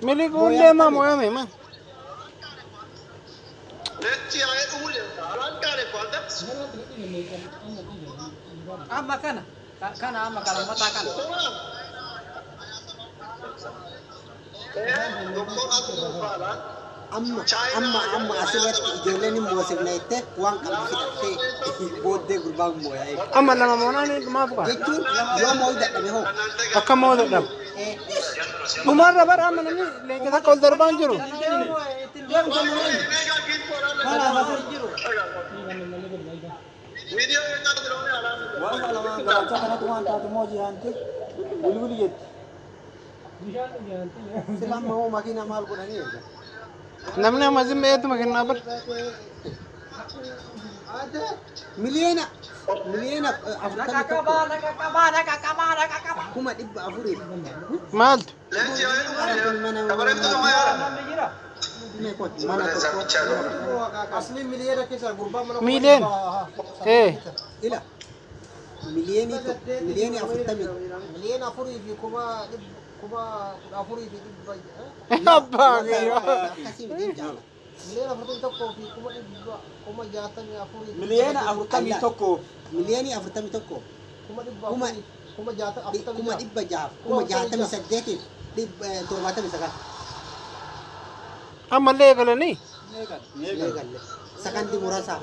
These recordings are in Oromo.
Miliku ulle ma moya me ma. Amma kana amma kalau mata kana. amma asirratti ijoolleen immoo sirneette waan qalbisiifattee booddee gurbaan mooyaa eega. Amma lama moonaan maaf qaba? Jechuun yoo moo dadhabe hoo? Akka moo dadhabe? Dhumarra bara amma namni leenca takka ol darbaan jiru. Waan lamaan garaachaa kanatti waan taate moo jihaante bulbuli jetti. Silaan moo makiinaa maal godhanii eega? Namni amma zimmeetu makiinaa bar. Miliyoona kuma dhibba afurii. Maaltu? Asli miliyoona keessa gurbaa mana. Miliyoon. Ila. Miliyooni afurtamii. Miliyoona afurii fi kuma afurii fi dhibba. Abbaa kiyya. Miliyoona afurtamii tokkoo fi kuma jaatamii afurii. Miliyoona afurtamii tokko. Miliyoonii afurtamii tokko. Kuma dhibba jaaf. Kuma jaatamii saddeetiif torbaatamii sagal. Amma illee eegalanii? Eegalle. Sakandii muraasa.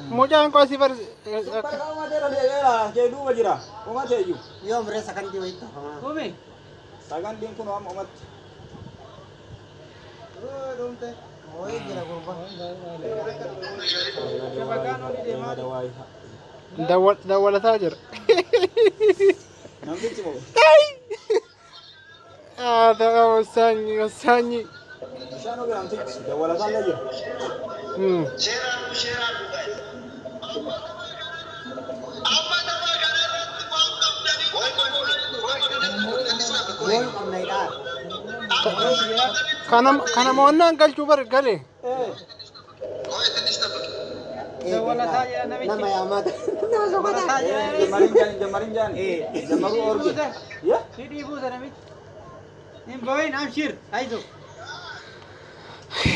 Mucaan koo asii bar. Jedhuuba jira. Uummata iyyuu. Yoo miree sakandii wayii ta'a. Sagantiin kun waan uummatti. Dawwalataa jira. Namtichi moo? Ta'a wasaanyi. Isaan ogaa namtichi dawwalataa illee jira. Kana moonnaan galchuu bar galee. Nama yaamata. Jamarin jaan. Jamaru orgi. Ya?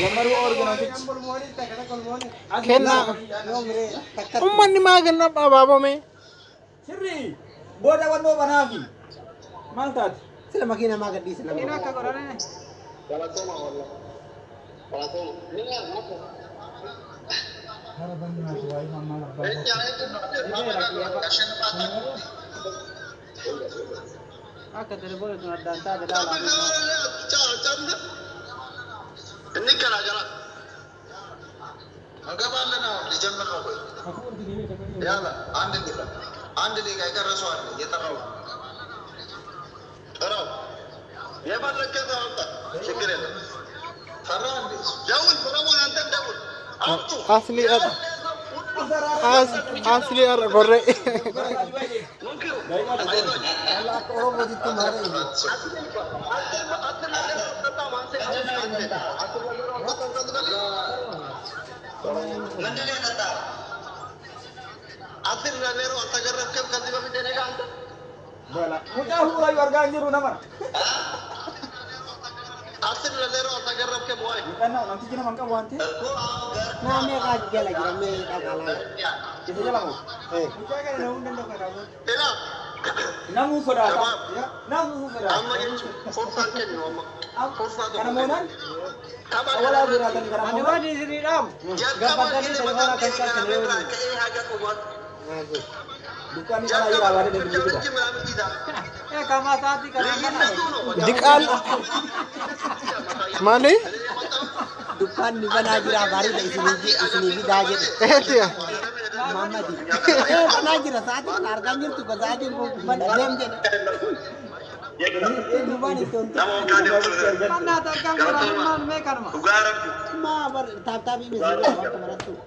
Jamaru orgi namtichi. Kenna. Ummanni maa kenna abaabame. Sirri. Booda wannoo banaafi. Maal taate? Sila makiinaa maa gadhiisa nama. Akka telefoon itu ada antara dalam. Ini gara-gara. Agak mana nak dijamin kau? Ya lah, anda ni kayak kerasuan, dia tahu. Tahu. Ya mana kita tahu? Sekian. Farhan, jauh, farhan anda jauh. Asli ar gorre. Mungkin. Allah aku orang mau ditumar ini. Nanti dia kata. Akhir nalero tagarap kem kanti kami denega anda. Bala. Muka hulai warga anjir nama. Akhir nalero tagarap kem boy. Bukan nanti kita mangka wanti. Nah, mereka aja lagi ramai kalah. Kita jalan mu. Ina. Namu soda. Namu soda. Amma yang forsa ken no. Forsa do. Karena monan. Kabar Awal ada ratan karena Ada monan. di sini ram. Gambar ini telepon akan kayak hajar umat. Bukan ini lagi awal dari dulu kita. Kama tadi karena Dikal. Mali? Dukan di mana aja bari dari sini dajet. Ya. Mama di. Mana aja saat itu harganya tuh kalau aja bukan dem je. Ini bukan itu. mana tak kan mereka mah. Ma bar tapi misalnya kemarin tuh.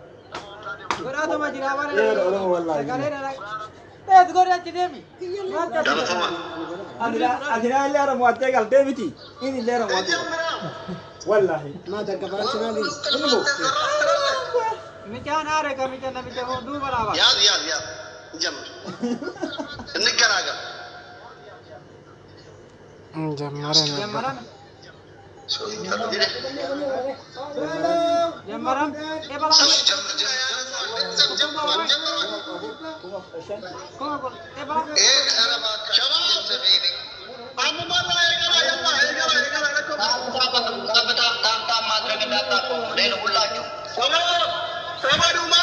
Berada mah jirawar. Ya Allah wallahi. Tes goreng cedemi. Akhirnya lera muatnya kalau demiti. Ini lera muatnya. Wallahi. Ma dah kabar sekali. Mican ada kami cina mican dua berawa. Ya. جمر النقراقة Jamaran. Jamaran. Bala.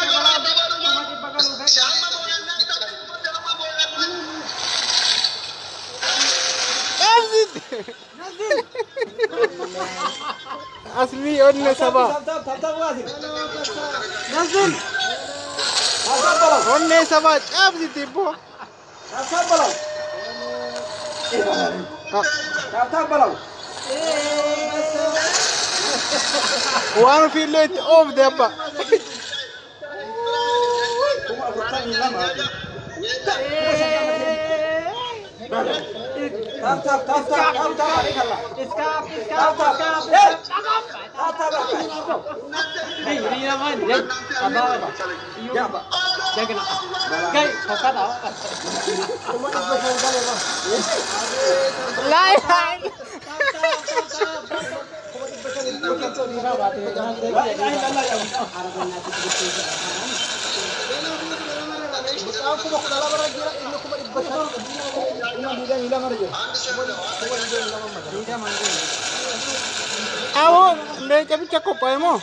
asli onne saba Nazil. onne saba cabsi tipo one feel it of the ba Awo, le kami cakap apa emo?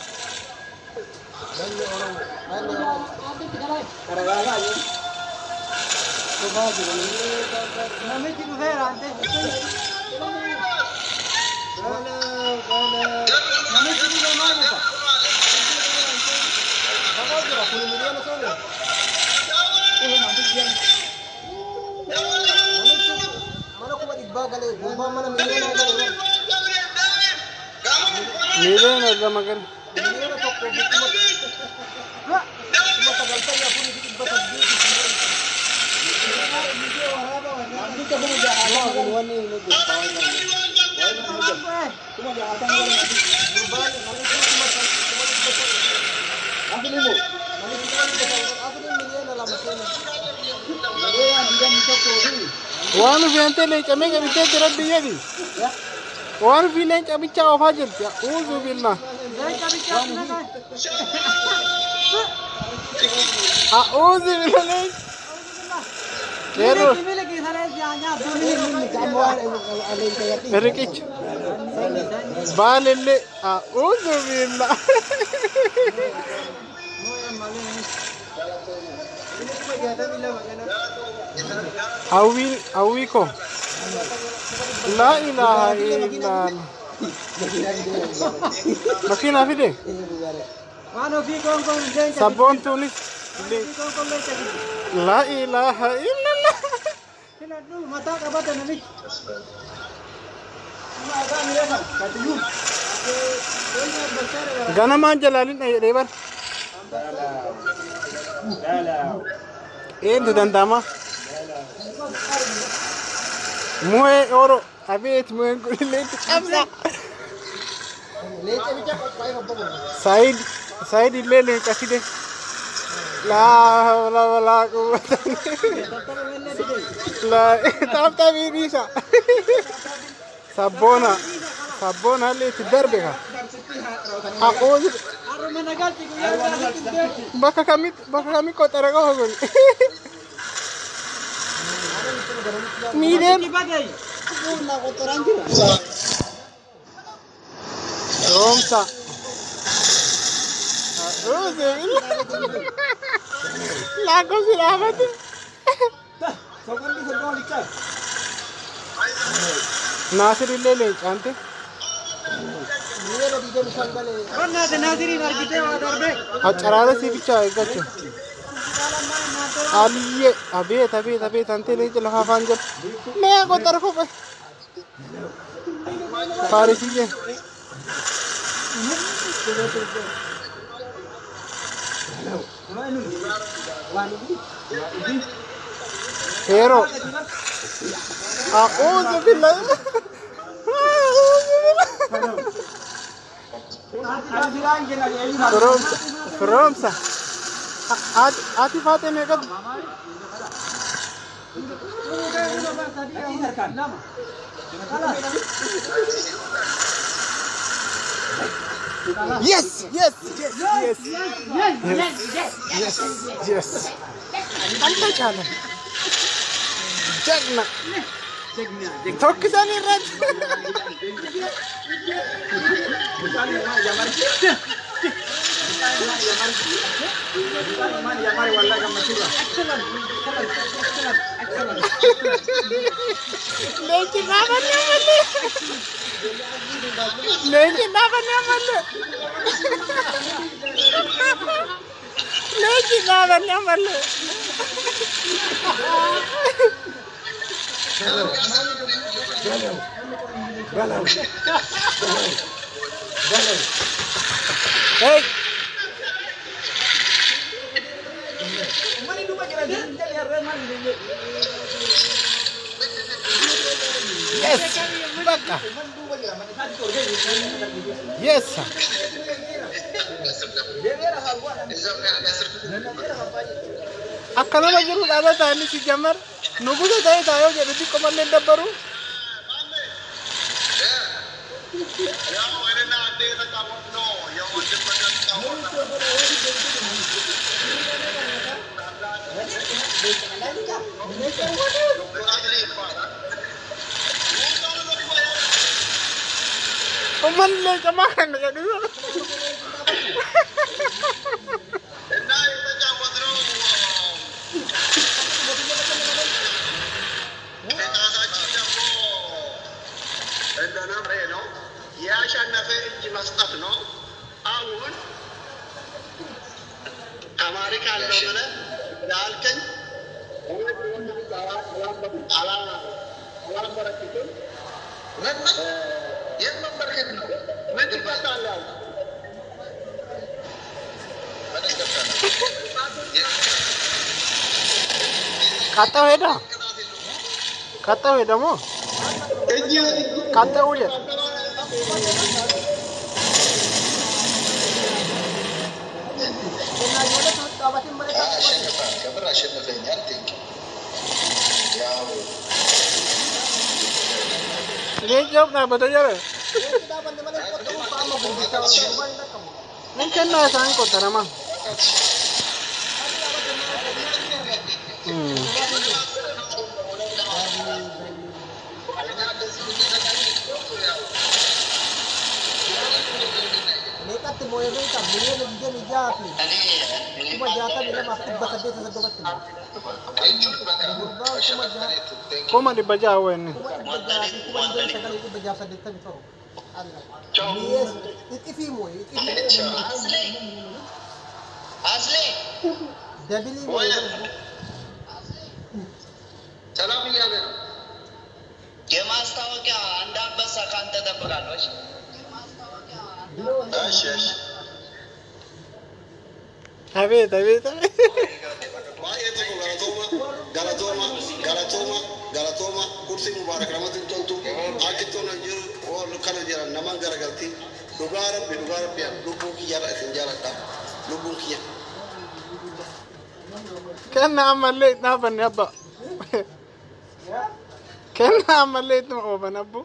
Milion ada makan. One vente le kami kami terus dia di. One village kami cakap apa je? Ya, uzubillah. Uzubillah. Terus. Rikic. Balile. Uzubillah. Awi ko. La ilaha illallah. Makina fide. Sabon tulis. La ilaha illallah. Gana man jalalin ay rebar. Itu dantama. Mue oro. Abet mue kulit cabsa. Side le kasih deh. La wala wala quwwata. La tap bisa. Sabona le tidarbe ka. Aku baka kami kota ragaw gon. Miren Romsa. Lagu selamat. Nasir le cantik. Acara sih bicara gacu. Aliye, abet ante le chalo hafan jab. मैं को तरफ पे फारिसी के हेरो आऊज़ बिल्लाह Romsa Ati Fatima kan? Yes. Anta jalan. Jangan. Tok sana rat. लेकिन hey. Yes, baka. Yes. Akkana majiru dada tani si jamar. Nugusa tayo tayo jadi di komande dabaru. Oman le kemakan ya dulu. Kata weda mo. Kata uja. Ini jawab na betul ya? Ini kena sangkut tanah. Koma dibaca ini. Asli. ሰላም እያለ ነው የማስታወቂያ አንድ አንበሳ ካንተ ተጠብቃለች። እሺ አቤት galatoma kursi mubarak ramatin tontu akito na jiru o lukana jira naman garagalti dugara bi lubu ki yara sinjara ta lubu ki كنا عملت نابن يابا كنا عملت نابن أبو